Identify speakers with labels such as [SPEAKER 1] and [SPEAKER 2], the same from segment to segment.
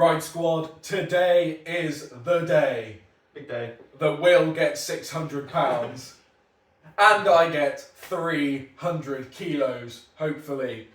[SPEAKER 1] Right, squad, today is the day.
[SPEAKER 2] Big day.
[SPEAKER 1] That Will gets £600 and I get 300 kilos, hopefully.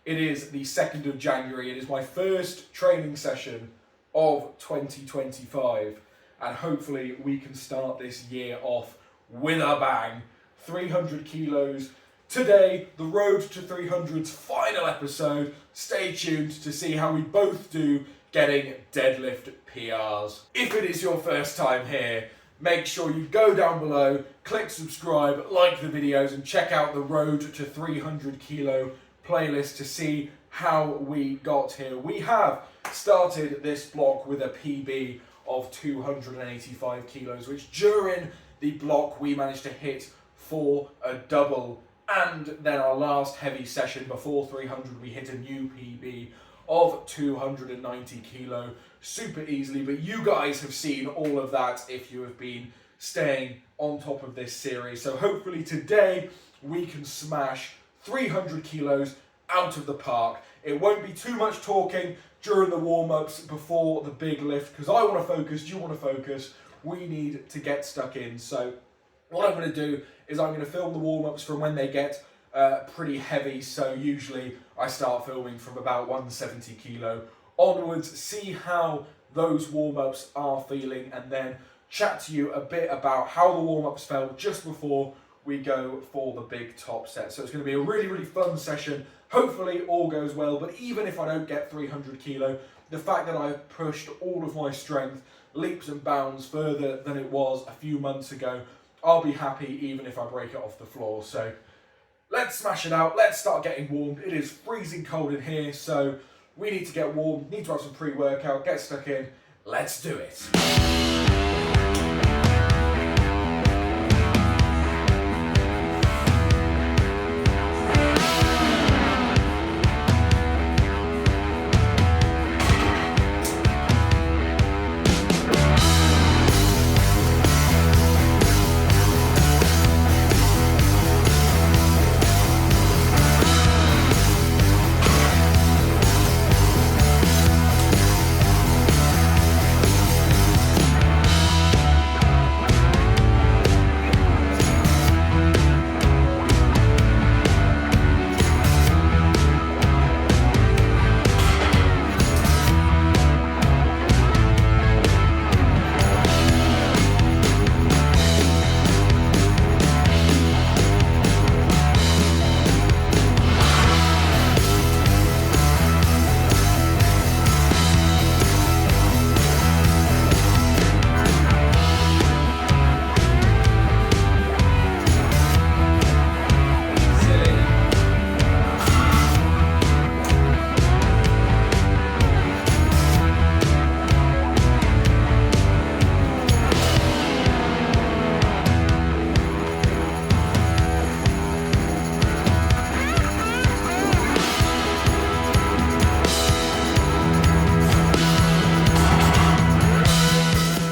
[SPEAKER 1] It is the 2nd of January. It is my first training session of 2025 and hopefully we can start this year off with a bang. 300 kilos. Today, the Road to 300's final episode. Stay tuned to see how we both do getting deadlift PRs. If it is your first time here, make sure you go down below, click subscribe, like the videos, and check out the Road to 300 Kilo playlist to see how we got here. We have started this block with a PB of 285 kilos, which during the block we managed to hit for a double. And then our last heavy session before 300, we hit a new PB of 290 kilo super easily. But you guys have seen all of that if you have been staying on top of this series. So hopefully today we can smash 300 kilos out of the park. It won't be too much talking during the warm-ups before the big lift because I want to focus, you want to focus. We need to get stuck in. So what I'm going to do is I'm going to film the warm-ups from when they get pretty heavy. So usually I start filming from about 170 kilo onwards, see how those warm-ups are feeling, and then chat to you a bit about how the warm-ups felt just before we go for the big top set. So it's going to be a really, really fun session. Hopefully all goes well, but even if I don't get 300 kilo, the fact that I've pushed all of my strength leaps and bounds further than it was a few months ago, I'll be happy even if I break it off the floor. So let's smash it out. Let's start getting warmed. It is freezing cold in here, so we need to get warm, need to have some pre-workout, get stuck in. Let's do it.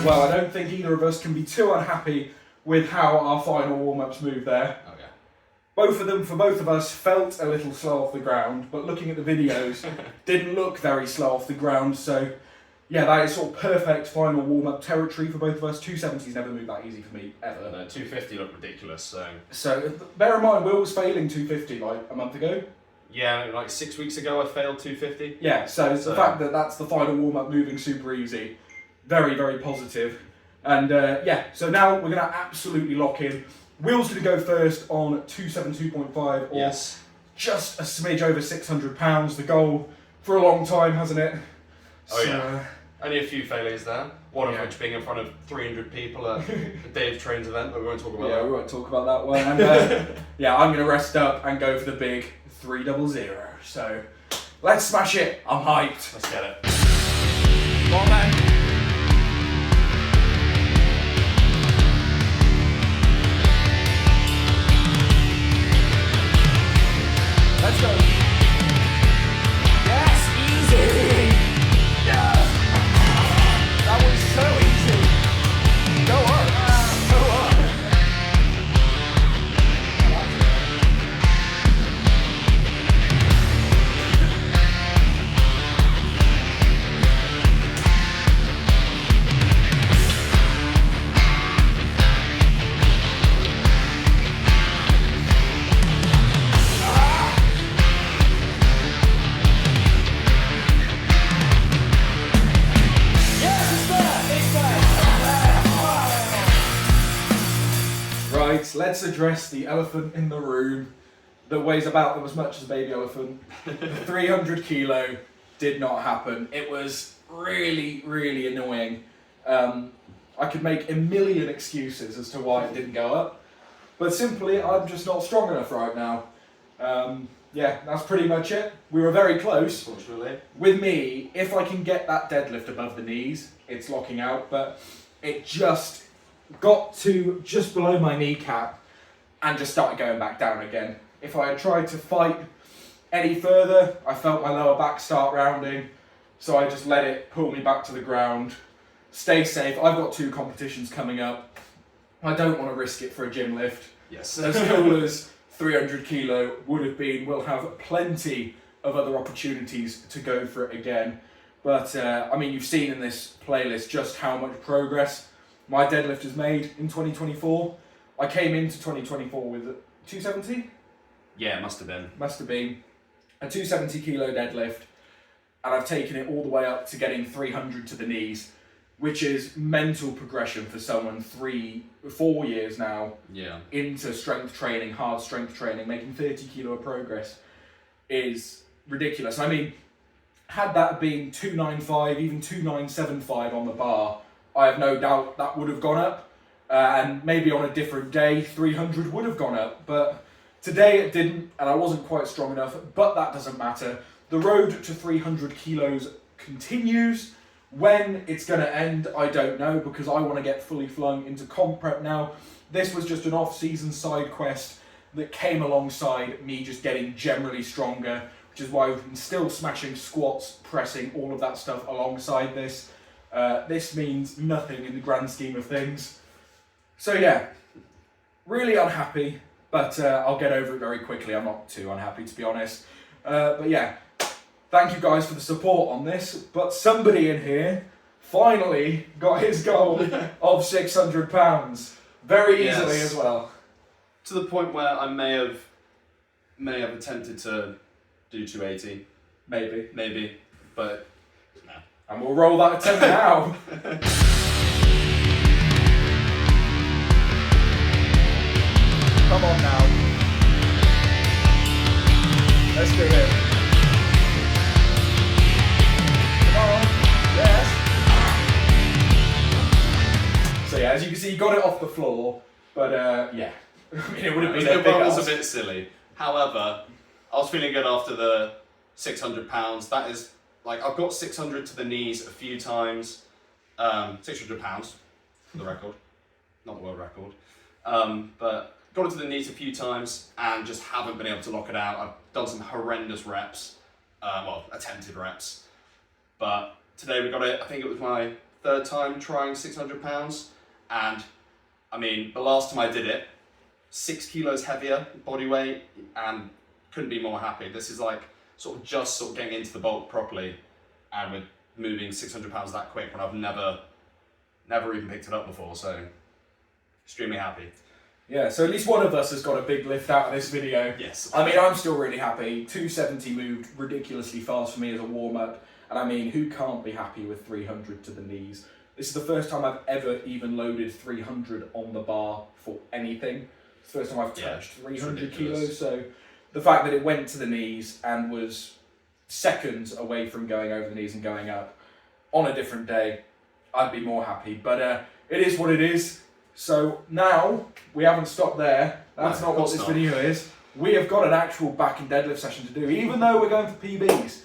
[SPEAKER 1] Well, I don't think either of us can be too unhappy with how our final warm-ups moved there.
[SPEAKER 2] Okay.
[SPEAKER 1] Both of them, for both of us, felt a little slow off the ground, but looking at the videos, didn't look very slow off the ground. So, yeah, that is sort of perfect final warm-up territory for both of us. 270's never moved that easy for me, ever.
[SPEAKER 2] No, 250 looked ridiculous, so...
[SPEAKER 1] So, bear in mind, Will was failing 250 like a month ago.
[SPEAKER 2] Yeah, like 6 weeks ago I failed 250.
[SPEAKER 1] Yeah, so it's the fact that that's the final warm-up moving super easy. Very, very positive. And yeah, so now we're going to absolutely lock in. Will's going to go first on 272.5 or
[SPEAKER 2] yes,
[SPEAKER 1] just a smidge over £600. The goal for a long time, hasn't it?
[SPEAKER 2] Oh so, yeah. Only a few failures there. One of
[SPEAKER 1] yeah.
[SPEAKER 2] which being in front of 300 people at the Dave Trains event, but we won't talk about that.
[SPEAKER 1] Yeah, we won't talk about that one. And yeah, I'm going to rest up and go for the big 300. So let's smash it. I'm hyped.
[SPEAKER 2] Let's get it.
[SPEAKER 1] Come on, man. Let's go. Yes, easy. Yes. That was so easy. Go on. Go on. let's address the elephant in the room that weighs about as much as a baby elephant. The 300 kilo did not happen. It was really, really annoying. I could make a million excuses as to why it didn't go up, but simply I'm just not strong enough right now. Yeah, that's pretty much it. We were very close.
[SPEAKER 2] Fortunately.
[SPEAKER 1] With me, if I can get that deadlift above the knees, it's locking out, but it just got to just below my kneecap and just started going back down again. If I had tried to fight any further, I felt my lower back start rounding, so I just let it pull me back to the ground. Stay safe. I've got 2 competitions coming up. I don't want to risk it for a gym lift.
[SPEAKER 2] Yes.
[SPEAKER 1] As cool as 300 kilo would have been, we'll have plenty of other opportunities to go for it again. But I mean, you've seen in this playlist just how much progress my deadlift has made in 2024. I came into 2024 with 270?
[SPEAKER 2] Yeah, it must have been.
[SPEAKER 1] Must have been. A 270 kilo deadlift, and I've taken it all the way up to getting 300 to the knees, which is mental progression for someone 4 years now
[SPEAKER 2] Yeah.
[SPEAKER 1] into strength training, hard strength training. Making 30 kilo of progress is ridiculous. I mean, had that been 295, even 2975 on the bar, I have no doubt that would have gone up, and maybe on a different day 300 would have gone up, but today it didn't, and I wasn't quite strong enough, but that doesn't matter. The road to 300 kilos continues. When it's going to end, I don't know, because I want to get fully flung into comp prep now. This was just an off-season side quest that came alongside me just getting generally stronger, which is why we've been still smashing squats, pressing, all of that stuff alongside this. This means nothing in the grand scheme of things. So yeah, really unhappy, but I'll get over it very quickly. I'm not too unhappy, to be honest. But yeah, thank you guys for the support on this, but somebody in here finally got his goal of £600 very easily as well.
[SPEAKER 2] To the point where I may have attempted to do 280. Maybe, but no.
[SPEAKER 1] And we'll roll that attempt now. Come on now. Let's do it. Come on. Yes. So yeah, as you can see, you got it off the floor, but yeah. I mean, it would have been a big
[SPEAKER 2] was
[SPEAKER 1] ask.
[SPEAKER 2] a bit silly. However, I was feeling good after the £600. That is, like, I've got 600 to the knees a few times. £600 for the record, not the world record. But got it to the knees a few times and just haven't been able to lock it out. I've done some horrendous reps, attempted reps. But today we got it. I think it was my 3rd time trying £600, and I mean, the last time I did it, 6 kilos heavier body weight, and couldn't be more happy. This is like sort of getting into the bulk properly, and we're moving £600 that quick when I've never even picked it up before. So extremely happy.
[SPEAKER 1] Yeah, so at least one of us has got a big lift out of this video.
[SPEAKER 2] Yes.
[SPEAKER 1] I mean, I'm still really happy. 270 moved ridiculously fast for me as a warm-up. And I mean, who can't be happy with 300 to the knees? This is the first time I've ever even loaded 300 on the bar for anything. It's the first time I've touched 300 kilos. So the fact that it went to the knees and was seconds away from going over the knees and going up on a different day, I'd be more happy. But it is what it is. So now, we haven't stopped there. That's not what this video is. We have got an actual back and deadlift session to do. Even though we're going for PBs,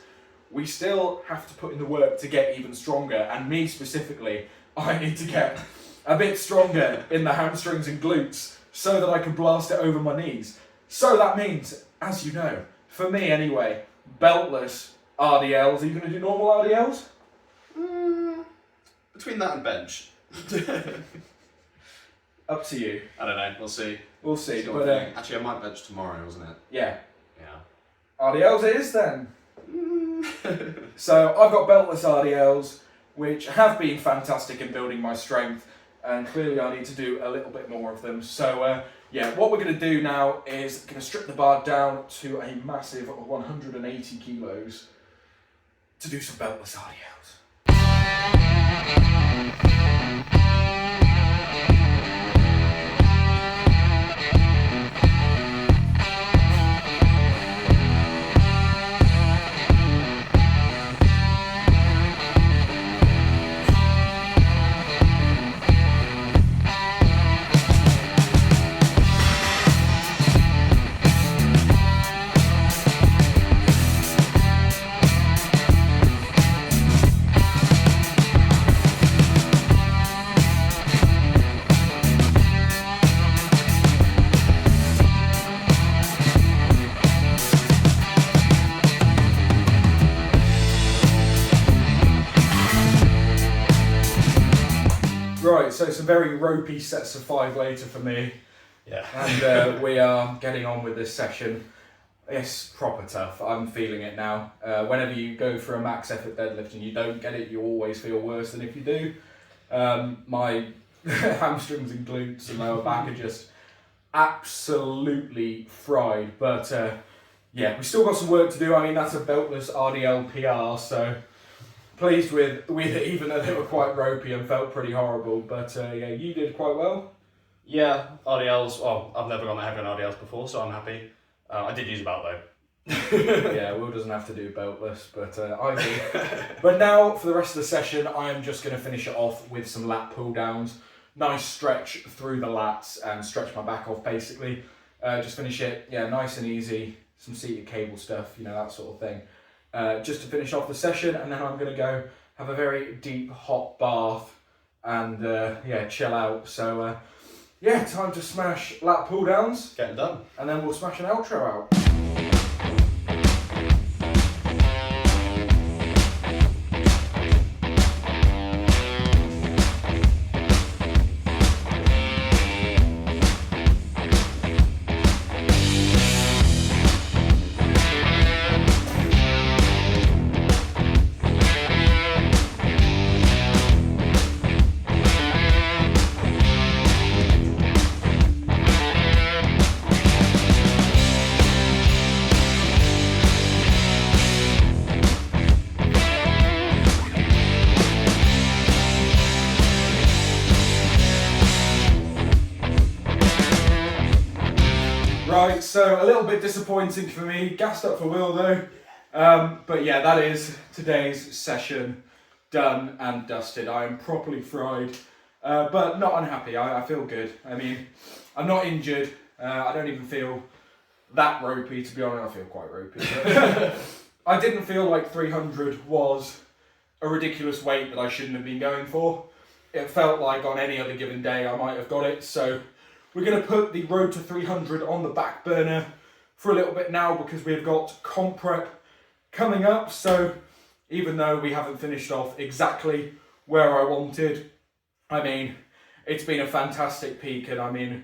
[SPEAKER 1] we still have to put in the work to get even stronger. And me specifically, I need to get a bit stronger in the hamstrings and glutes so that I can blast it over my knees. So that means, as you know, for me anyway, beltless RDLs. Are you going to do normal RDLs?
[SPEAKER 2] Between that and bench.
[SPEAKER 1] Up to you.
[SPEAKER 2] I don't know, we'll see.
[SPEAKER 1] We'll see.
[SPEAKER 2] Sort
[SPEAKER 1] But
[SPEAKER 2] of thing. Actually, I might bench tomorrow, wasn't it?
[SPEAKER 1] yeah.
[SPEAKER 2] Yeah.
[SPEAKER 1] RDLs it is then. So I've got beltless RDLs, which have been fantastic in building my strength, and clearly I need to do a little bit more of them. So yeah, what we're going to do now is going to strip the bar down to a massive 180 kilos to do some beltless RDLs. Right, so some very ropey sets of 5 later for me.
[SPEAKER 2] Yeah.
[SPEAKER 1] And we are getting on with this session. It's proper tough. I'm feeling it now. Whenever you go for a max effort deadlift and you don't get it, you always feel worse than if you do. My hamstrings and glutes and lower back are just absolutely fried. But yeah, we still got some work to do. I mean, that's a beltless RDL PR, so pleased with it, even though they were quite ropey and felt pretty horrible. But yeah, you did quite well.
[SPEAKER 2] Yeah, RDLs, well, I've never gone that heavy on RDLs before, so I'm happy. I did use a belt though.
[SPEAKER 1] Yeah, Will doesn't have to do beltless, but I do. But now, for the rest of the session, I am just going to finish it off with some lat pull downs. Nice stretch through the lats and stretch my back off, basically. Just finish it, yeah, nice and easy. Some seated cable stuff, you know, that sort of thing. Just to finish off the session, and then I'm going to go have a very deep hot bath and yeah, chill out. So yeah, time to smash lat pull downs.
[SPEAKER 2] Getting done.
[SPEAKER 1] And then we'll smash an outro out. Right, so a little bit disappointing for me, gassed up for Will though. But yeah, that is today's session done and dusted. I am properly fried, but not unhappy. I feel good. I mean, I'm not injured. I don't even feel that ropey, to be honest. I feel quite ropey. But I didn't feel like 300 was a ridiculous weight that I shouldn't have been going for. It felt like on any other given day I might have got it, so we're going to put the road to 300 on the back burner for a little bit now because we've got comp prep coming up. So even though we haven't finished off exactly where I wanted, I mean, it's been a fantastic peak, and I mean,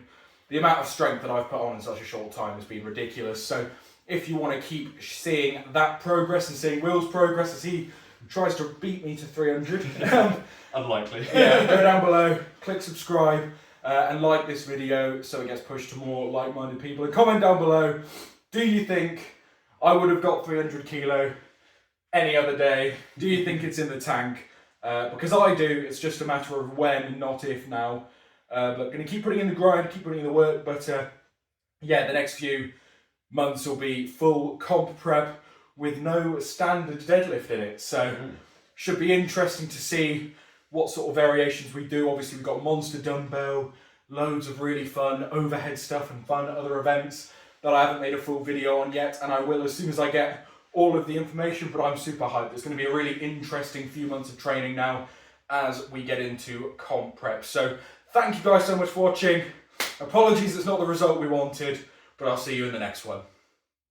[SPEAKER 1] the amount of strength that I've put on in such a short time has been ridiculous. So if you want to keep seeing that progress and seeing Will's progress as he tries to beat me to 300,
[SPEAKER 2] Unlikely.
[SPEAKER 1] yeah, go down below, click subscribe, and like this video so it gets pushed to more like-minded people. And comment down below, do you think I would have got 300 kilo any other day? Do you think it's in the tank? Because I do. It's just a matter of when, not if now. But going to keep putting in the grind, keep putting in the work. But yeah, the next few months will be full comp prep with no standard deadlift in it. So should be interesting to see what sort of variations we do. Obviously, we've got monster dumbbell, loads of really fun overhead stuff and fun other events that I haven't made a full video on yet, and I will as soon as I get all of the information, but I'm super hyped. It's going to be a really interesting few months of training now as we get into comp prep. So thank you guys so much for watching. Apologies it's not the result we wanted, but I'll see you in the next one.